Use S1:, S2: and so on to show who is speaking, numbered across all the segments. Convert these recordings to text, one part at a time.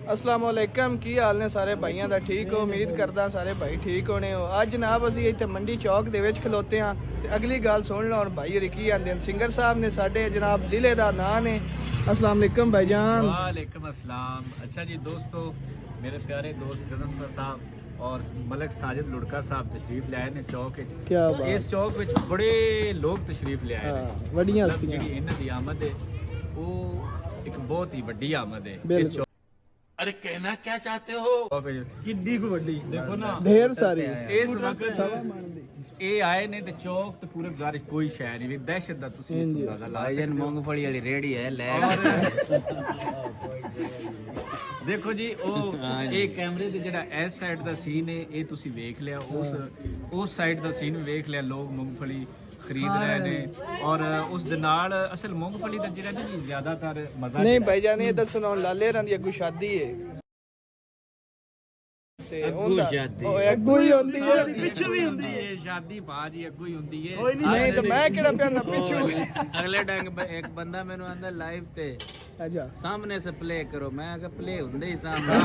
S1: अस्सलाम वालेकुम की हाल ने सारे भाइयों का ठीक हो। उम्मीद करदा सारे भाई ठीक होने हो। आज जनाब असी इत्थे मंडी चौक दे विच खलोते हाँ ते अगली गल सुन लो हुण भाई होरी की आंदे ने। सिंगर साहब ने साडे जनाब जिले दा नां ने। अस्सलाम वालेकुम भाईजान।
S2: वालेकुम अस्सलाम। अच्छा जी दोस्तों, मेरे प्यारे दोस्त गजनफर साहब और मलक साजिद लुड़का साहब तशरीफ ले आए ने चौक विच।
S1: क्या बात।
S2: इस चौक विच बड़े लोग तशरीफ ले आए ने।
S1: वड्डियां
S2: मतलब
S1: हस्तियां।
S2: जिहड़ी इन्हां दी आमद है वो एक बहुत ही वड्डी आमद है इस
S1: बिल्कुल।
S2: चौक।
S3: अरे कहना क्या चाहते हो?
S2: किड्डी को वड्डी देखो ना
S1: ढेर सारी
S2: इस वक्त ਇਹ ਆਏ ਨੇ ਤੇ ਚੌਕ ਤੇ ਪੂਰੇ ਬਾਜ਼ਾਰ ਚ ਕੋਈ ਸ਼ੈ ਨਹੀਂ ਵੀ ਦਹਿਸ਼ਤ ਦਾ ਤੁਸੀਂ ਅੰਦਾਜ਼ਾ ਲਾ ਸਕਦੇ ਹੋ।
S4: मूंगफली वाली रेडी है ले
S2: ਦੇਖੋ ਜੀ ਉਹ ਇਹ ਕੈਮਰੇ ਦੇ ਜਿਹੜਾ ਇਸ ਸਾਈਡ ਦਾ ਸੀਨ ਹੈ ਇਹ ਤੁਸੀਂ ਵੇਖ ਲਿਆ। ਉਸ ਸਾਈਡ ਦਾ ਸੀਨ ਵੇਖ ਲਿਆ। ਲੋਕ ਮੂੰਗਫਲੀ ਖਰੀਦ ਰਹੇ ਨੇ ਔਰ ਉਸ ਦੇ ਨਾਲ ਅਸਲ ਮੂੰਗਫਲੀ ਦਾ ਜਿਹੜਾ ਨਹੀਂ ਜ਼ਿਆਦਾਤਰ ਮਜ਼ਾ
S1: नहीं भाईजान ये दसना हुण लाले ਰਾਂ ਦੀ ਅੱਗੂ ਸ਼ਾਦੀ है ਤੇ ਉਹਦਾ ਉਹ ਅੱਗੂ ਹੀ ਹੁੰਦੀ ਹੈ
S2: ਪਿੱਛੇ ਵੀ ਹੁੰਦੀ ਹੈ ਸ਼ਾਦੀ ਬਾਜੀ ਅੱਗੂ ਹੀ ਹੁੰਦੀ ਹੈ।
S1: ਨਹੀਂ ਤਾਂ ਮੈਂ ਕਿਹੜਾ ਪਿਆਨਾ ਪਿੱਛੂ।
S4: अगले टाइम एक बंदा मेनू आंदा लाइव ते
S1: ਅੱਛਾ
S4: सामने से प्ले करो। मैं अगर प्ले हुंदे ही सामने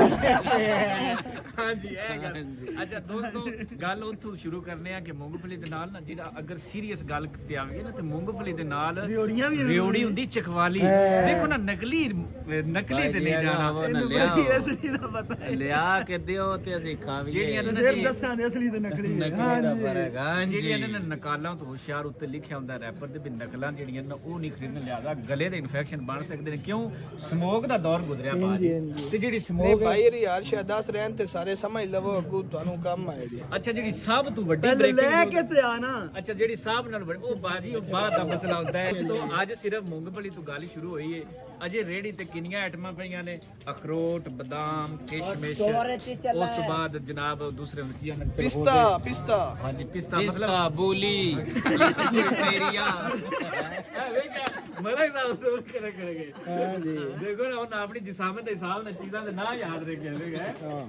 S2: ਹਾਂਜੀ ਇਹ ਗੱਲ। ਅੱਛਾ ਦੋਸਤੋ ਗੱਲ ਉੱਥੋਂ ਸ਼ੁਰੂ ਕਰਨੇ ਆ ਕਿ ਮੂੰਗਫਲੀ ਦੇ ਨਾਲ ਨਾ ਜਿਹੜਾ ਅਗਰ ਸੀਰੀਅਸ ਗੱਲ ਤੇ ਆਵੇਗੀ ਨਾ ਤੇ ਮੂੰਗਫਲੀ ਦੇ ਨਾਲ ਰਿਓੜੀ ਹੁੰਦੀ ਚਖਵਾਲੀ। ਦੇਖੋ ਨਾ ਨਕਲੀ ਤੇ ਨਹੀਂ ਜਾਣਾ
S4: वो न लिया लिया के दियो ते ਅਸੀਂ ਖਾਵੀਏ
S2: ਜਿਹੜੀਆਂ ਨੇ
S4: ਨਕਲੀ ਦਾ ਫਰਕ ਹਾਂਜੀ
S2: ਜਿਹੜੀਆਂ ਨੇ ਨਕਾਲਾਂ ਤੋਂ ਹੁਸ਼ਿਆਰ ਉੱਤੇ ਲਿਖਿਆ ਹੁੰਦਾ ਰੈਪਰ ਦੇ ਵੀ ਨਕਲਾਂ ਜਿਹੜੀਆਂ ਨੇ ਉਹ ਨਹੀਂ ਖਰੀਦਣ ਲਿਆਦਾ ਗਲੇ ਦੇ ਇਨਫੈਕਸ਼ਨ ਬਣ ਸਕਦੇ ਨੇ। ਕਿਉਂ ਸਮੋਕ ਦਾ ਦੌਰ ਗੁਜ਼ਰਿਆ ਬਾਜੀ ਤੇ ਜਿਹੜੀ
S1: ਨਹੀਂ
S2: ਸਮੋਕ
S1: ਭਾਈ ਯਾਰ ਸ਼ਾਇਦ ਦੱਸ ਰਹਿਣ ਤੇ ਸਾਰੇ ਸਮਝ ਲਵੋ ਅੱਗੂ ਤੁਹਾਨੂੰ ਕੰਮ ਆਏਗੀ।
S2: ਅੱਛਾ ਜਿਹੜੀ ਸਭ ਤੋਂ ਵੱਡੀ ਬ੍ਰੇਕਿੰਗ ਲੈ ਕੇ ਤੇ ਆਣਾ। ਅੱਛਾ ਜਿਹੜੀ ਸਭ ਨਾਲ ਉਹ ਬਾਜੀ ਉਹ ਬਾਅਦ ਦਾ ਮਸਲਾ ਹੁੰਦਾ ਹੈ। ਇਸ ਤੋਂ ਅੱਜ ਸਿਰਫ ਮੂੰਗਫਲੀ ਤੋਂ ਗੱਲ ਸ਼ੁਰੂ ਹੋਈ ਹੈ। ਅਜੇ ਰੇੜੀ ਤੇ ਕਿੰਨੀਆਂ ਆਈਟਮਾਂ ਪਈਆਂ ਨੇ ਅਖਰੋਟ ਬਦਾਮ ਕਿਸ਼ਮਿਸ਼ ਉਸ ਤੋਂ ਬਾਅਦ ਜਨਾਬ ਦੂਸਰੇ ਕੀ ਹਨ
S1: ਪਿਸਤਾ ਪਿਸਤਾ
S2: ਹਾਂਜੀ ਪਿਸਤਾ
S4: पिस्ता
S2: ਮਤਲਬ
S4: बोली पेरिया
S2: ਮਲਕ ਦਾ ਉਸੂਲ ਕਰੇ ਹਾਂਜੀ ਦੇਖੋ ਨਾ ਉਹਨਾਂ ਆਪਣੀ ਜਿਸਾਮਤ ਦੇ ਹਿਸਾਬ ਨਾਲ ਚੀਜ਼ਾਂ ਦੇ ਨਾਂ ਯਾਦ ਰੱਖੇ ਹੋਏਗਾ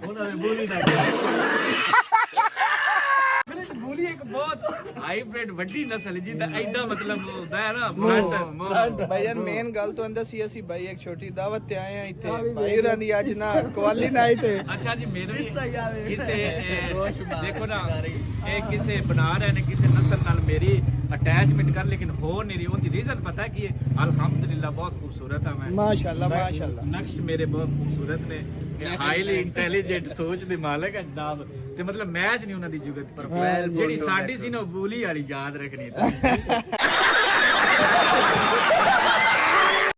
S2: ਉਹਨਾਂ ਨੇ ਬੋਲੀ ਨਾ ਬੋਲੀ ਇੱਕ ਬਹੁਤ ਹਾਈਬ੍ਰਿਡ ਵੱਡੀ ਨਸਲ ਜਿਹਦਾ ਐਡਾ ਮਤਲਬ ਹੁੰਦਾ ਹੈ ਨਾ ਫਰੰਟ
S1: ਭਾਈਜਾਨ ਮੇਨ ਗੱਲ ਤੋਂ ਅੰਦਰ ਸੀ ਅਸੀਂ ਭਾਈ ਇੱਕ ਛੋਟੀ ਦਾਵਤ ਤੇ ਆਏ ਆ ਇੱਥੇ ਭਾਈ ਹੋਰਾਂ ਦੀ ਅੱਜ ਨਾ ਕਵਾਲੀ ਨਾਈਟ ਹੈ।
S2: ਅੱਛਾ ਜੀ ਮੇਰੇ ਕਿਸੇ ਦੇਖੋ ਨਾ ਇਹ ਕਿਸੇ ਬਣਾ ਰਹੇ ਨੇ ਕਿਸੇ ਨਸਲ ਨਾਲ ਮੇਰੀ ਅਟੈਚਮੈਂਟ ਕਰ ਲੇਕਿਨ ਹੋ ਨਹੀਂ ਰਹੀ। ਉਹਦੀ ਰੀਜ਼ਨ ਪਤਾ ਕੀ ਹੈ? ਅਲਹਮਦੁਲਿਲਾ ਬਹੁਤ ਖੂਬਸੂਰਤ ਹਾਂ ਮੈਂ
S1: ਮਾਸ਼ਾਅੱਲਾ ਮਾਸ਼ਾਅੱਲਾ।
S2: ਨਕਸ਼ ਮੇਰੇ ਬਹੁਤ ਖੂਬਸੂਰਤ ਨੇ। ਹਾਈਲੀ ਇੰਟੈਲੀਜੈਂਟ ਸੋਚ ਦੇ ਮਾਲਕ ਹੈ ਜਨਾਬ ਤੇ ਮਤਲਬ ਮੈਚ ਨਹੀਂ ਉਹਨਾਂ ਦੀ ਜੁਗਤ ਪਰ ਜਿਹੜੀ ਸਾਡੀ ਸੀ ਨਾ ਬੋਲੀ ਵਾਲੀ ਯਾਦ ਰੱਖਣੀ ਤਾਂ